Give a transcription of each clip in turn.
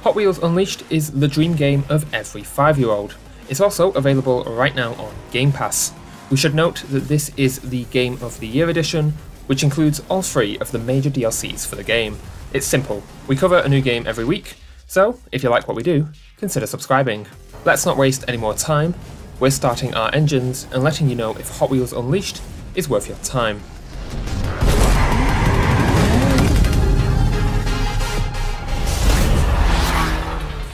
Hot Wheels Unleashed is the dream game of every 5-year-old. It's also available right now on Game Pass. We should note that this is the Game of the Year edition, which includes all 3 of the major DLCs for the game. It's simple, we cover a new game every week, so if you like what we do, consider subscribing. Let's not waste any more time, we're starting our engines and letting you know if Hot Wheels Unleashed is worth your time.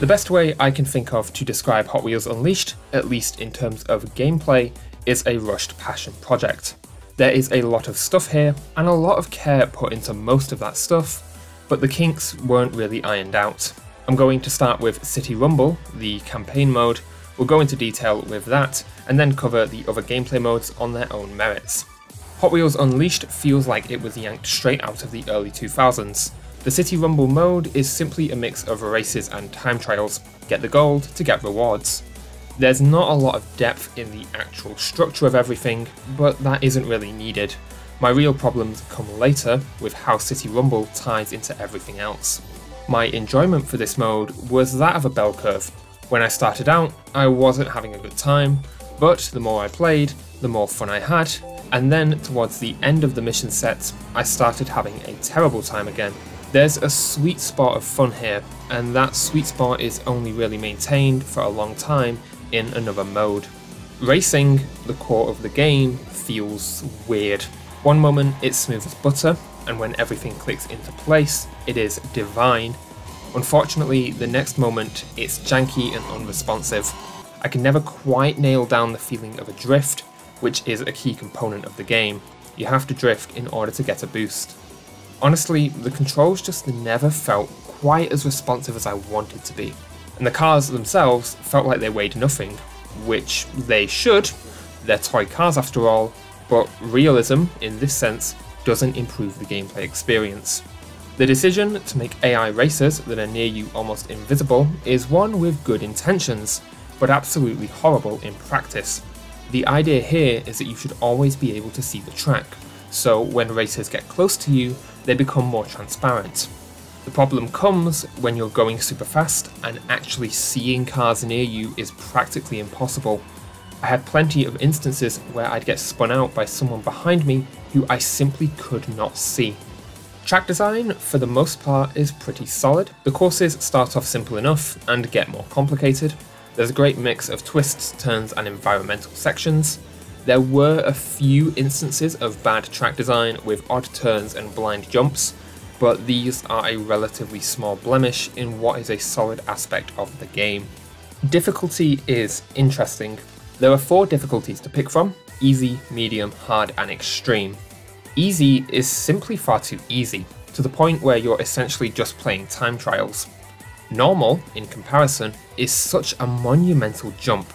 The best way I can think of to describe Hot Wheels Unleashed, at least in terms of gameplay, is a rushed passion project. There is a lot of stuff here, and a lot of care put into most of that stuff, but the kinks weren't really ironed out. I'm going to start with City Rumble, the campaign mode. We'll go into detail with that, and then cover the other gameplay modes on their own merits. Hot Wheels Unleashed feels like it was yanked straight out of the early 2000s. The City Rumble mode is simply a mix of races and time trials. Get the gold to get rewards. There's not a lot of depth in the actual structure of everything, but that isn't really needed. My real problems come later with how City Rumble ties into everything else. My enjoyment for this mode was that of a bell curve. When I started out, I wasn't having a good time, but the more I played, the more fun I had, and then towards the end of the mission set, I started having a terrible time again. There's a sweet spot of fun here, and that sweet spot is only really maintained for a long time in another mode. Racing, the core of the game, feels weird. One moment it's smooth as butter, and when everything clicks into place, it is divine. Unfortunately, the next moment it's janky and unresponsive. I can never quite nail down the feeling of a drift, which is a key component of the game. You have to drift in order to get a boost. Honestly, the controls just never felt quite as responsive as I wanted to be, and the cars themselves felt like they weighed nothing, which they should, they're toy cars after all, but realism, in this sense, doesn't improve the gameplay experience. The decision to make AI racers that are near you almost invisible is one with good intentions, but absolutely horrible in practice. The idea here is that you should always be able to see the track, so when racers get close to you, they become more transparent. The problem comes when you're going super fast and actually seeing cars near you is practically impossible. I had plenty of instances where I'd get spun out by someone behind me who I simply could not see. Track design, for the most part, is pretty solid. The courses start off simple enough and get more complicated. There's a great mix of twists, turns and environmental sections. There were a few instances of bad track design with odd turns and blind jumps, but these are a relatively small blemish in what is a solid aspect of the game. Difficulty is interesting. There are 4 difficulties to pick from: easy, medium, hard and extreme. Easy is simply far too easy, to the point where you're essentially just playing time trials. Normal, in comparison, is such a monumental jump.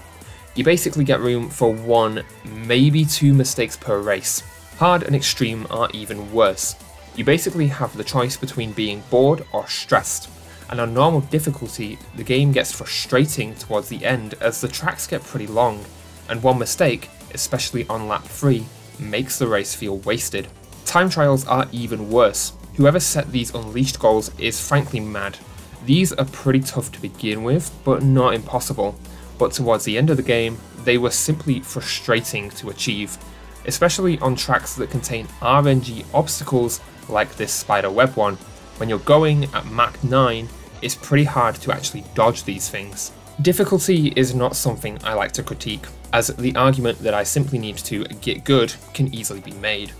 You basically get room for 1, maybe 2 mistakes per race. Hard and extreme are even worse. You basically have the choice between being bored or stressed, and on normal difficulty, the game gets frustrating towards the end as the tracks get pretty long, and 1 mistake, especially on lap 3, makes the race feel wasted. Time trials are even worse. Whoever set these Unleashed goals is frankly mad. These are pretty tough to begin with, but not impossible. But towards the end of the game, they were simply frustrating to achieve, especially on tracks that contain RNG obstacles like this spider web one. When you're going at Mach 9, it's pretty hard to actually dodge these things. Difficulty is not something I like to critique, as the argument that I simply need to get good can easily be made.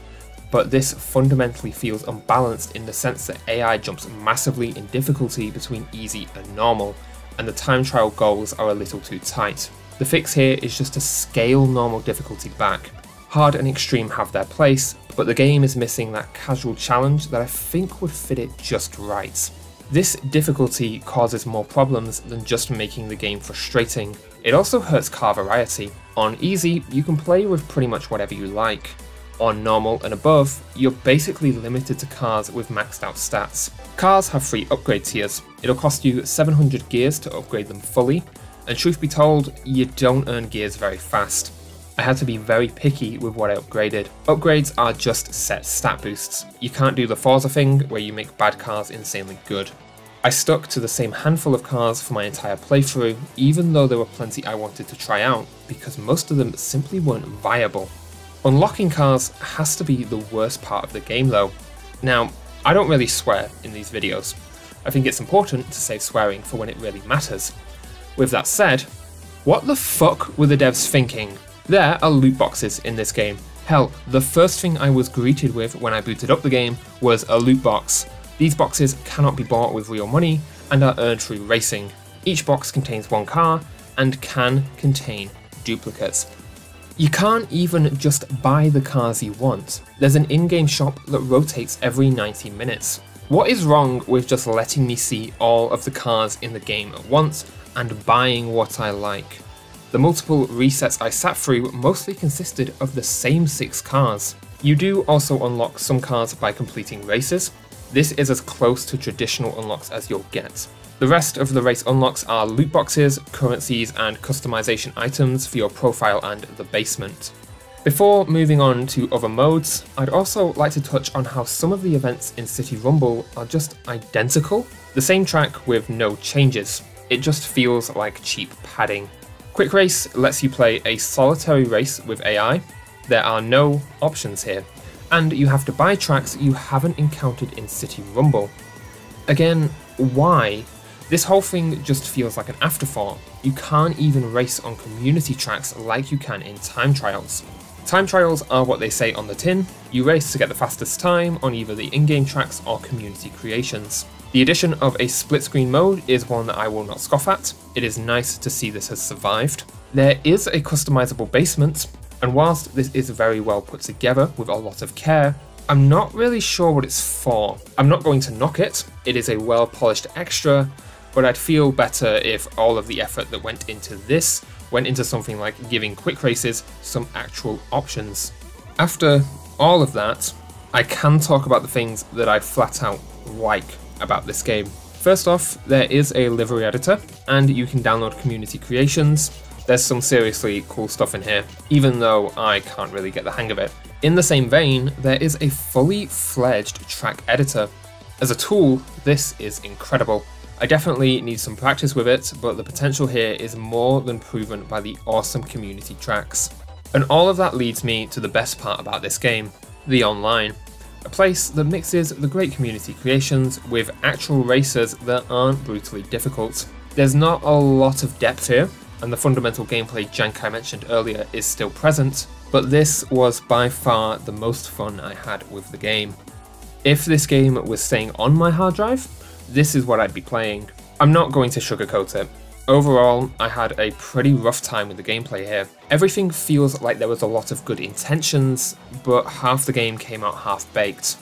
But this fundamentally feels unbalanced in the sense that AI jumps massively in difficulty between easy and normal, and the time trial goals are a little too tight. The fix here is just to scale normal difficulty back. Hard and extreme have their place, but the game is missing that casual challenge that I think would fit it just right. This difficulty causes more problems than just making the game frustrating. It also hurts car variety. On easy, you can play with pretty much whatever you like. On normal and above, you're basically limited to cars with maxed out stats. Cars have 3 upgrade tiers. It'll cost you 700 gears to upgrade them fully, and truth be told, you don't earn gears very fast. I had to be very picky with what I upgraded. Upgrades are just set stat boosts. You can't do the Forza thing where you make bad cars insanely good. I stuck to the same handful of cars for my entire playthrough, even though there were plenty I wanted to try out, because most of them simply weren't viable. Unlocking cars has to be the worst part of the game though. Now, I don't really swear in these videos. I think it's important to save swearing for when it really matters. With that said, what the fuck were the devs thinking? There are loot boxes in this game. Hell, the first thing I was greeted with when I booted up the game was a loot box. These boxes cannot be bought with real money and are earned through racing. Each box contains one car and can contain duplicates. You can't even just buy the cars you want. There's an in-game shop that rotates every 90 minutes. What is wrong with just letting me see all of the cars in the game at once and buying what I like? The multiple resets I sat through mostly consisted of the same 6 cars. You do also unlock some cars by completing races. This is as close to traditional unlocks as you'll get. The rest of the race unlocks are loot boxes, currencies and customization items for your profile and the basement. Before moving on to other modes, I'd also like to touch on how some of the events in City Rumble are just identical. The same track with no changes. It just feels like cheap padding. Quick Race lets you play a solitary race with AI. There are no options here, and you have to buy tracks you haven't encountered in City Rumble. Again, why? This whole thing just feels like an afterthought. You can't even race on community tracks like you can in time trials. Time trials are what they say on the tin. You race to get the fastest time on either the in-game tracks or community creations. The addition of a split screen mode is one that I will not scoff at. It is nice to see this has survived. There is a customizable basement, and whilst this is very well put together with a lot of care, I'm not really sure what it's for. I'm not going to knock it. It is a well polished extra, but I'd feel better if all of the effort that went into this went into something like giving quick races some actual options. After all of that, I can talk about the things that I flat out like about this game. First off, there is a livery editor, and you can download community creations. There's some seriously cool stuff in here, even though I can't really get the hang of it. In the same vein, there is a fully fledged track editor. As a tool, this is incredible. I definitely need some practice with it, but the potential here is more than proven by the awesome community tracks. And all of that leads me to the best part about this game, the online. A place that mixes the great community creations with actual races that aren't brutally difficult. There's not a lot of depth here, and the fundamental gameplay jank I mentioned earlier is still present, but this was by far the most fun I had with the game. If this game was staying on my hard drive, this is what I'd be playing. I'm not going to sugarcoat it. Overall, I had a pretty rough time with the gameplay here. Everything feels like there was a lot of good intentions, but half the game came out half-baked.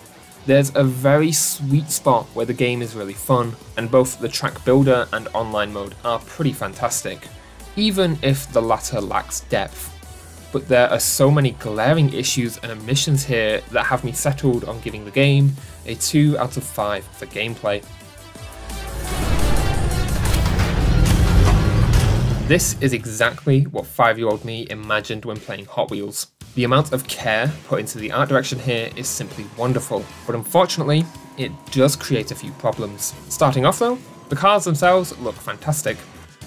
There's a very sweet spot where the game is really fun, and both the track builder and online mode are pretty fantastic, even if the latter lacks depth. But there are so many glaring issues and omissions here that have me settled on giving the game a 2 out of 5 for gameplay. This is exactly what 5-year-old me imagined when playing Hot Wheels. The amount of care put into the art direction here is simply wonderful, but unfortunately, it does create a few problems. Starting off though, the cars themselves look fantastic.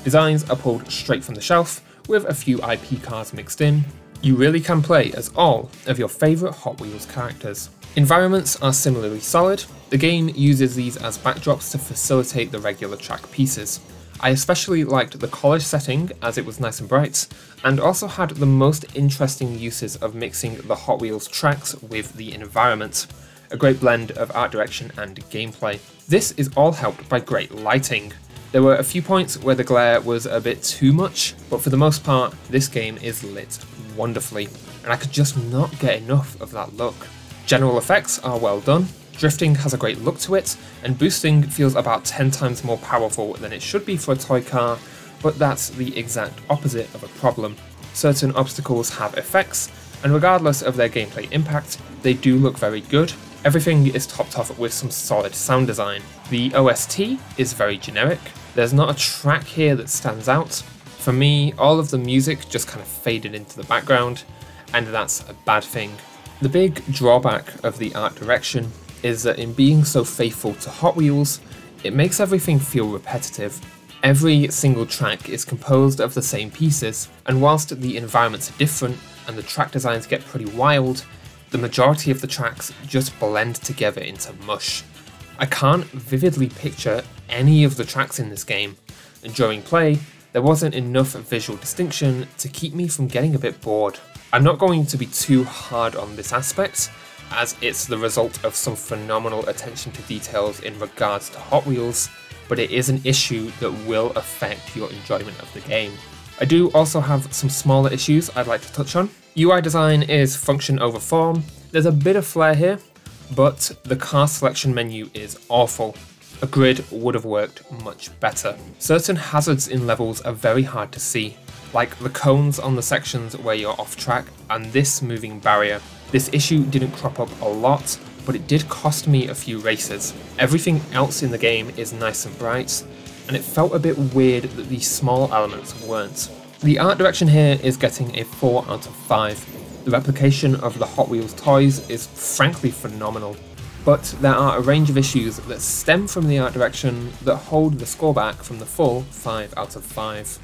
Designs are pulled straight from the shelf, with a few IP cars mixed in. You really can play as all of your favourite Hot Wheels characters. Environments are similarly solid. The game uses these as backdrops to facilitate the regular track pieces. I especially liked the college setting as it was nice and bright, and also had the most interesting uses of mixing the Hot Wheels tracks with the environment. A great blend of art direction and gameplay. This is all helped by great lighting. There were a few points where the glare was a bit too much, but for the most part, this game is lit wonderfully, and I could just not get enough of that look. General effects are well done. Drifting has a great look to it, and boosting feels about 10 times more powerful than it should be for a toy car, but that's the exact opposite of a problem. Certain obstacles have effects, and regardless of their gameplay impact, they do look very good. Everything is topped off with some solid sound design. The OST is very generic. There's not a track here that stands out. For me, all of the music just kind of faded into the background, and that's a bad thing. The big drawback of the art direction is that in being so faithful to Hot Wheels, it makes everything feel repetitive. Every single track is composed of the same pieces, and whilst the environments are different and the track designs get pretty wild, the majority of the tracks just blend together into mush. I can't vividly picture any of the tracks in this game, and during play, there wasn't enough visual distinction to keep me from getting a bit bored. I'm not going to be too hard on this aspect, as it's the result of some phenomenal attention to details in regards to Hot Wheels, but it is an issue that will affect your enjoyment of the game. I do also have some smaller issues I'd like to touch on. UI design is function over form. There's a bit of flair here, but the car selection menu is awful. A grid would have worked much better. Certain hazards in levels are very hard to see, like the cones on the sections where you're off track and this moving barrier. This issue didn't crop up a lot, but it did cost me a few races. Everything else in the game is nice and bright, and it felt a bit weird that these small elements weren't. The art direction here is getting a 4 out of 5. The replication of the Hot Wheels toys is frankly phenomenal, but there are a range of issues that stem from the art direction that hold the score back from the full 5 out of 5.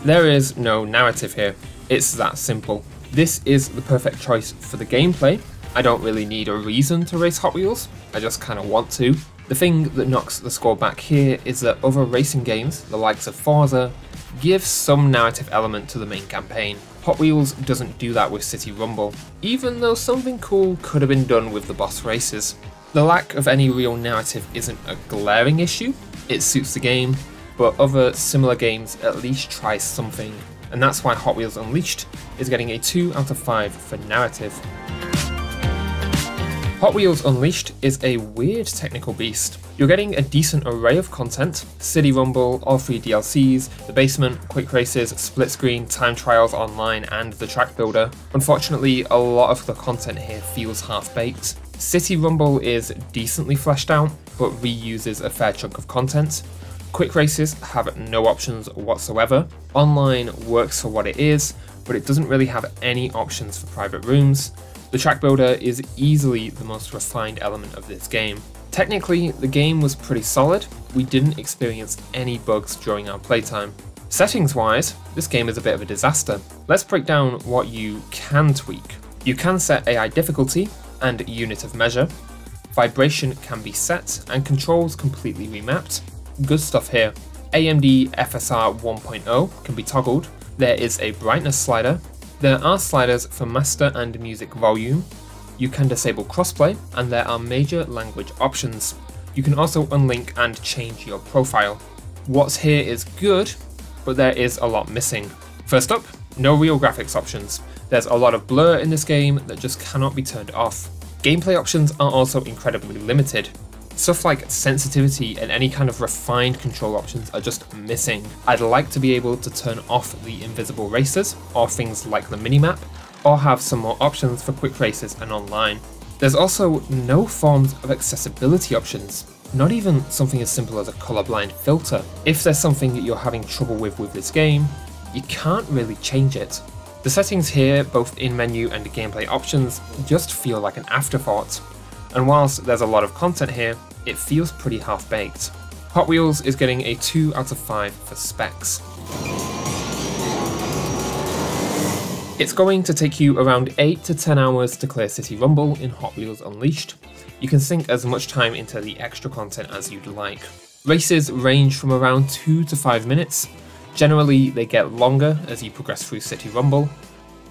There is no narrative here, it's that simple. This is the perfect choice for the gameplay. I don't really need a reason to race Hot Wheels, I just kinda want to. The thing that knocks the score back here is that other racing games, the likes of Forza, give some narrative element to the main campaign. Hot Wheels doesn't do that with City Rumble, even though something cool could have been done with the boss races. The lack of any real narrative isn't a glaring issue, it suits the game, but other similar games at least try something, and that's why Hot Wheels Unleashed is getting a 2 out of 5 for narrative. Hot Wheels Unleashed is a weird technical beast. You're getting a decent array of content: City Rumble, all 3 DLCs, the basement, quick races, split screen, time trials online, and the track builder. Unfortunately, a lot of the content here feels half-baked. City Rumble is decently fleshed out, but reuses a fair chunk of content. Quick races have no options whatsoever. Online works for what it is, but it doesn't really have any options for private rooms. The track builder is easily the most refined element of this game. Technically, the game was pretty solid. We didn't experience any bugs during our playtime. Settings wise, this game is a bit of a disaster. Let's break down what you can tweak. You can set AI difficulty and unit of measure. Vibration can be set and controls completely remapped. Good stuff here. AMD FSR 1.0 can be toggled. There is a brightness slider. There are sliders for master and music volume. You can disable crossplay, and there are major language options. You can also unlink and change your profile. What's here is good, but there is a lot missing. First up, no real graphics options. There's a lot of blur in this game that just cannot be turned off. Gameplay options are also incredibly limited. Stuff like sensitivity and any kind of refined control options are just missing. I'd like to be able to turn off the invisible racers, or things like the minimap, or have some more options for quick races and online. There's also no forms of accessibility options, not even something as simple as a colorblind filter. If there's something you're having trouble with this game, you can't really change it. The settings here, both in menu and gameplay options, just feel like an afterthought. And whilst there's a lot of content here, it feels pretty half-baked. Hot Wheels is getting a 2 out of 5 for specs. It's going to take you around 8 to 10 hours to clear City Rumble in Hot Wheels Unleashed. You can sink as much time into the extra content as you'd like. Races range from around 2 to 5 minutes. Generally, they get longer as you progress through City Rumble.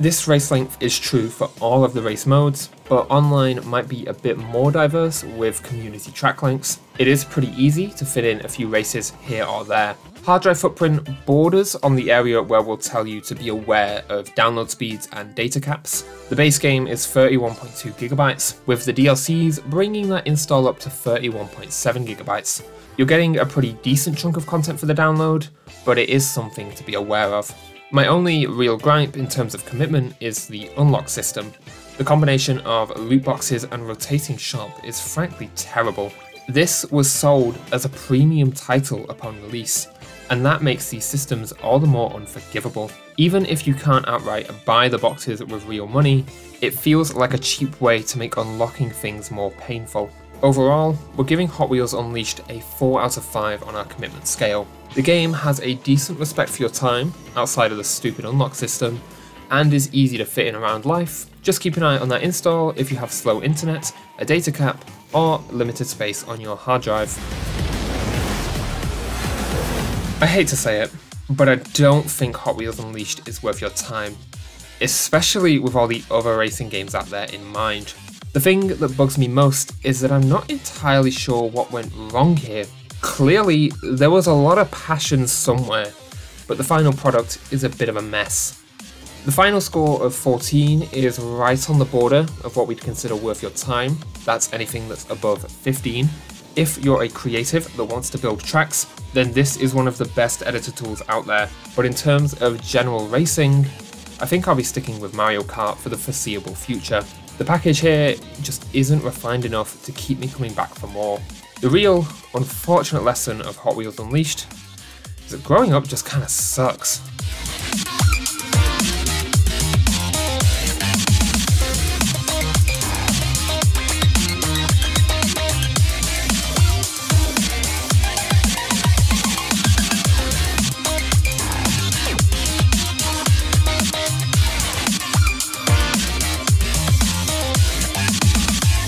This race length is true for all of the race modes, but online might be a bit more diverse with community track lengths. It is pretty easy to fit in a few races here or there. Hard drive footprint borders on the area where we'll tell you to be aware of download speeds and data caps. The base game is 31.2 gigabytes, with the DLCs bringing that install up to 31.7 gigabytes. You're getting a pretty decent chunk of content for the download, but it is something to be aware of. My only real gripe in terms of commitment is the unlock system. The combination of loot boxes and rotating shop is frankly terrible. This was sold as a premium title upon release, and that makes these systems all the more unforgivable. Even if you can't outright buy the boxes with real money, it feels like a cheap way to make unlocking things more painful. Overall, we're giving Hot Wheels Unleashed a 4 out of 5 on our commitment scale. The game has a decent respect for your time, outside of the stupid unlock system, and is easy to fit in around life. Just keep an eye on that install if you have slow internet, a data cap, or limited space on your hard drive. I hate to say it, but I don't think Hot Wheels Unleashed is worth your time, especially with all the other racing games out there in mind. The thing that bugs me most is that I'm not entirely sure what went wrong here. Clearly, there was a lot of passion somewhere, but the final product is a bit of a mess. The final score of 14 is right on the border of what we'd consider worth your time. That's anything that's above 15. If you're a creative that wants to build tracks, then this is one of the best editor tools out there. But in terms of general racing, I think I'll be sticking with Mario Kart for the foreseeable future. The package here just isn't refined enough to keep me coming back for more. The real, unfortunate lesson of Hot Wheels Unleashed is that growing up just kinda sucks.